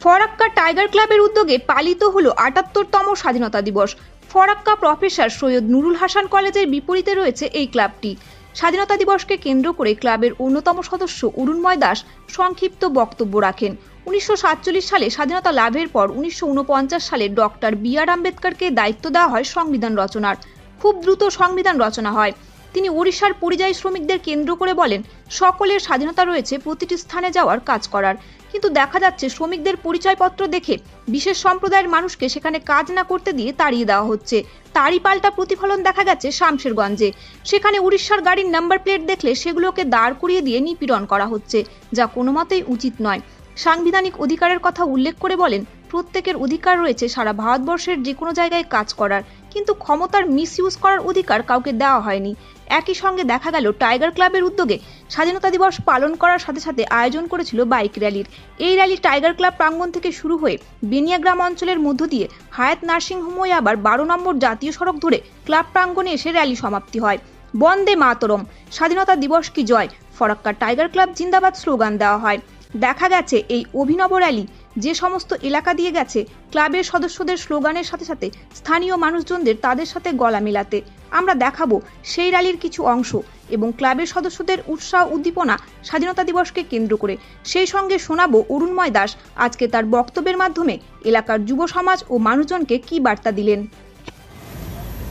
Farakka tiger ক্লাবের উদ্যোগে পালিত হলো ৭৮তম স্বাধীনতা দিবস। ফরাক্কা প্রফেসর সৈয়দ নুরুল হাসান কলেজের বিপরীতে রয়েছে এই ক্লাবটি। স্বাধীনতা দিবসকে কেন্দ্র করে ক্লাবের অন্যতম সদস্য অরুণময় দাস সংক্ষিপ্ত বক্তব্য রাখেন। ১৯৪৭ সালে স্বাধীনতা লাভের পর ১৯৪৯ সালে ডক্টর বি.আর. আম্বেদকরকে দায়িত্ব দেওয়া হয় সংবিধান রচনার। খুব দ্রুত সংবিধান রচনা হয়। তিনি ওড়িশার পরিযায়ী শ্রমিকদের কেন্দ্র করে বলেন, সকলের স্বাধীনতা রয়েছে প্রতিটি স্থানে যাওয়ার কাজ করার, কিন্তু দেখা যাচ্ছে শ্রমিকদের পরিচয়পত্র দেখে বিশেষ সম্প্রদায়ের মানুষকে সেখানে কাজ না করতে দিয়ে তাড়িয়ে দেওয়া হচ্ছে। তারই পাল্টা প্রতিফলন দেখা গেছে শামশেরগঞ্জে। সেখানে উড়িষ্যার গাড়ির নাম্বার প্লেট দেখলে সেগুলোকে দাঁড় করিয়ে দিয়ে নিপীড়ন করা হচ্ছে, যা কোনো মতেই উচিত নয়। সাংবিধানিক অধিকারের কথা উল্লেখ করে বলেন, প্রত্যেকের অধিকার রয়েছে সারা ভারতবর্ষের যে কোনো জায়গায় কাজ করার, কিন্তু ক্ষমতার মিসইউজ করার অধিকার কাউকে দেওয়া হয়নি। একই সঙ্গে দেখা গেল টাইগার ক্লাবের উদ্যোগে স্বাধীনতা দিবস পালন করার সাথে সাথে আয়োজন করেছিল বাইক র্যালির। এই র্যালি টাইগার ক্লাব প্রাঙ্গণ থেকে শুরু হয়ে বেনিয়াগ্রাম অঞ্চলের মধ্য দিয়ে হায়াত নার্সিংহোম হয়ে আবার ১২ নম্বর জাতীয় সড়ক ধরে ক্লাব প্রাঙ্গণে এসে র্যালি সমাপ্তি হয়। বন্দে মাতরম, স্বাধীনতা দিবস কি জয়, ফরাক্কা টাইগার ক্লাব জিন্দাবাদ স্লোগান দেওয়া হয়। দেখা গেছে এই অভিনব র্যালি যে সমস্ত এলাকা দিয়ে গেছে, ক্লাবের সদস্যদের স্লোগানের সাথে সাথে স্থানীয় মানুষজনদের তাদের সাথে গলা মেলাতে। আমরা দেখাবো সেই র্যালির কিছু অংশ এবং ক্লাবের সদস্যদের উৎসাহ উদ্দীপনা স্বাধীনতা দিবসকে কেন্দ্র করে। সেই সঙ্গে শোনাবো অরুণময় দাস আজকে তার বক্তব্যের মাধ্যমে এলাকার যুব সমাজ ও মানুষজনকে কি বার্তা দিলেন।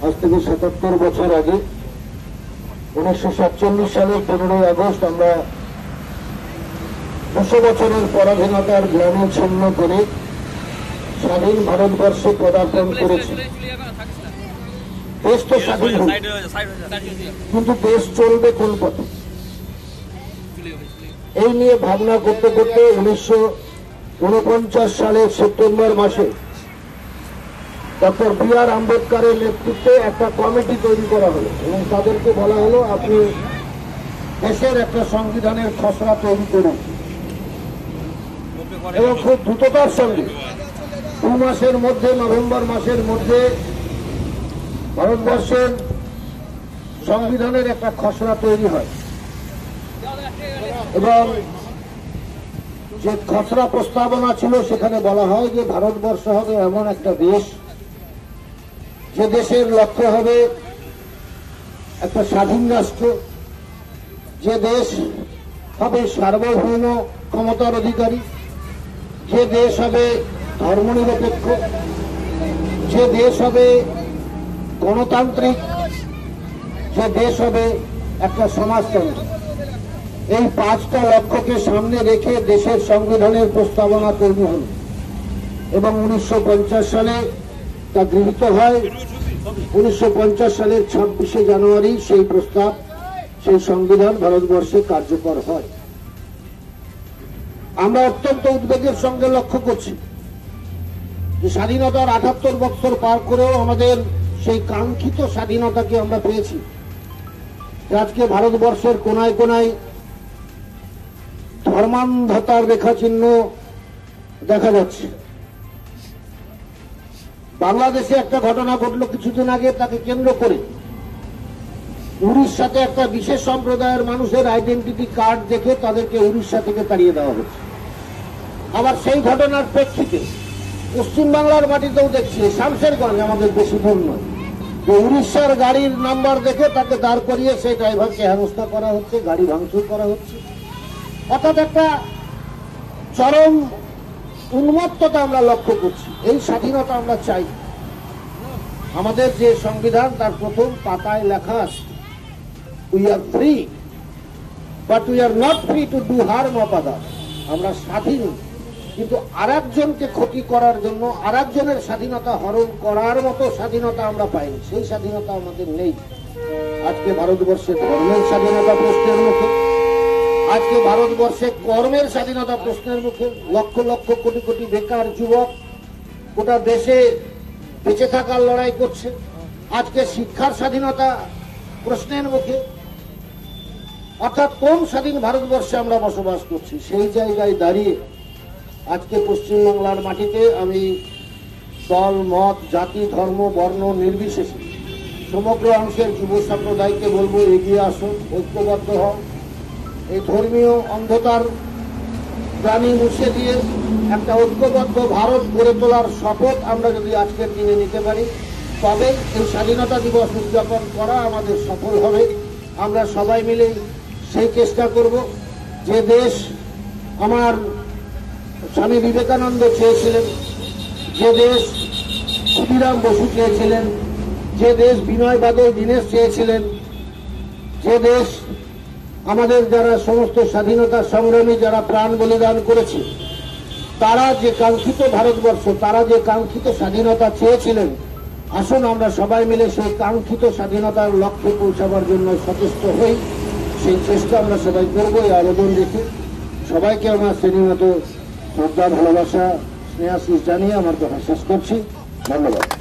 আজ থেকে ৭৭ বছর আগে ১৯৪৭ সালের ১৫ই আগস্ট আমরা ২০০ বছরের পরাধীনতার গ্লানি ছিন্ন করে স্বাধীন ভারতবর্ষে পদার্পণ করেছি। দেশ তো স্বাধীন হবে, কিন্তু দেশ চলবে কোন পথে, এই নিয়ে ভাবনা করতে করতে ১৯৪৯ সালের সেপ্টেম্বর মাসে ডক্টর বি.আর. আম্বেদকরের নেতৃত্বে একটা কমিটি তৈরি করা হলো এবং তাদেরকে বলা হলো, আপনি দেশের একটা সংবিধানের খসড়া তৈরি করুন এবং খুব দ্রুততার সঙ্গে ২ মাসের মধ্যে, নভেম্বর মাসের মধ্যে ভারতবর্ষের সংবিধানের একটা খসড়া তৈরি হয় এবং যে খসড়া প্রস্তাবনা ছিল সেখানে বলা হয় যে ভারতবর্ষ হবে এমন একটা দেশ যে দেশের লক্ষ্য হবে একটা স্বাধীন রাষ্ট্র, যে দেশ হবে সার্বভৌম ক্ষমতার অধিকারী, যে দেশ হবে ধর্মনিরপেক্ষ, যে দেশ হবে গণতান্ত্রিক, যে দেশ হবে একটা সমাজতন্ত্র। এই ৫টা লক্ষ্যকে সামনে রেখে দেশের সংবিধানের প্রস্তাবনা তৈরি হল এবং ১৯৫০ সালে তা গৃহীত হয়। ১৯৫০ সালের ২৬শে জানুয়ারি সেই প্রস্তাব, সেই সংবিধান ভারতবর্ষে কার্যকর হয়। আমরা অত্যন্ত উদ্বেগের সঙ্গে লক্ষ্য করছি যে স্বাধীনতার ৭৮ বছর পার করেও আমাদের সেই কাঙ্ক্ষিত স্বাধীনতাকে আমরা পেয়েছি। আজকে ভারতবর্ষের কোনায় কোনায় ধর্মান্ধতার রেখাচিহ্ন দেখা যাচ্ছে। বাংলাদেশে একটা ঘটনা ঘটলো কিছুদিন আগে, তাকে কেন্দ্র করে উড়িষ্যাতে একটা বিশেষ সম্প্রদায়ের মানুষের আইডেন্টিটি কার্ড দেখে তাদেরকে উড়িষ্যা থেকে তাড়িয়ে দেওয়া হচ্ছে। আবার সেই ঘটনার প্রেক্ষিতে পশ্চিমবাংলার মাটিতেও দেখছি, শামশেরগঞ্জ আমাদের বেশি দূর নয়, যে উড়িষ্যার গাড়ির নাম্বার দেখে তাকে দাঁড় করিয়ে সেই ড্রাইভারকে হেনস্থা করা হচ্ছে, গাড়ি ভাঙচুর করা হচ্ছে। অর্থাৎ একটা চরম উন্মত্ততা আমরা লক্ষ্য করছি। এই স্বাধীনতা আমরা চাই। আমাদের যে সংবিধান তার প্রথম পাতায় লেখা আছে, we are free but we are not free to do harm of others. আমরা স্বাধীন, কিন্তু আরেকজনকে ক্ষতি করার জন্য আরেকজনের স্বাধীনতা হরণ করার মতো স্বাধীনতা আমরা পাইনি। সেই স্বাধীনতা আমাদের নেই। আজকে ভারতবর্ষে ধর্মের স্বাধীনতা প্রশ্নের মুখে, আজকে ভারতবর্ষে কর্মের স্বাধীনতা প্রশ্নের মুখে। লক্ষ লক্ষ কোটি কোটি বেকার যুবক গোটা দেশে বেঁচে থাকার লড়াই করছে। আজকে শিক্ষার স্বাধীনতা প্রশ্নের মুখে। অর্থাৎ কোন স্বাধীন ভারতবর্ষে আমরা বসবাস করছি? সেই জায়গায় দাঁড়িয়ে আজকে পশ্চিমবাংলার মাটিতে আমি দল, মত, জাতি, ধর্ম, বর্ণ নির্বিশেষে সমগ্র অংশের যুব সম্প্রদায়কে বলবো, এগিয়ে আসুন, ঐক্যবদ্ধ হন। এই ধর্মীয় অন্ধতার গ্লানি মুছে দিয়ে একটা ঐক্যবদ্ধ ভারত গড়ে তোলার শপথ আমরা যদি আজকের দিনে নিতে পারি, তবে এই স্বাধীনতা দিবস উদযাপন করা আমাদের সফল হবে। আমরা সবাই মিলে সেই চেষ্টা করব। যে দেশ আমার স্বামী বিবেকানন্দ চেয়েছিলেন, যে দেশ ক্ষুদিরাম বসু চেয়েছিলেন, যে দেশ বিনয় বাদল দীনেশ চেয়েছিলেন, যে দেশ আমাদের যারা সমস্ত স্বাধীনতা সংগ্রামী যারা প্রাণ বলিদান করেছে, তারা যে কাঙ্ক্ষিত ভারতবর্ষ, তারা যে কাঙ্ক্ষিত স্বাধীনতা চেয়েছিলেন, আসুন আমরা সবাই মিলে সেই কাঙ্ক্ষিত স্বাধীনতার লক্ষ্যে পৌঁছাবার জন্য সচেষ্ট হই। সেই চেষ্টা আমরা সবাই করবো। এই আবেদন রেখে সবাইকে আমার শ্রেণীমতো শ্রদ্ধা, ভালোবাসা, স্নেহাশিস জানিয়ে আমার কথা শেষ করছি। ধন্যবাদ।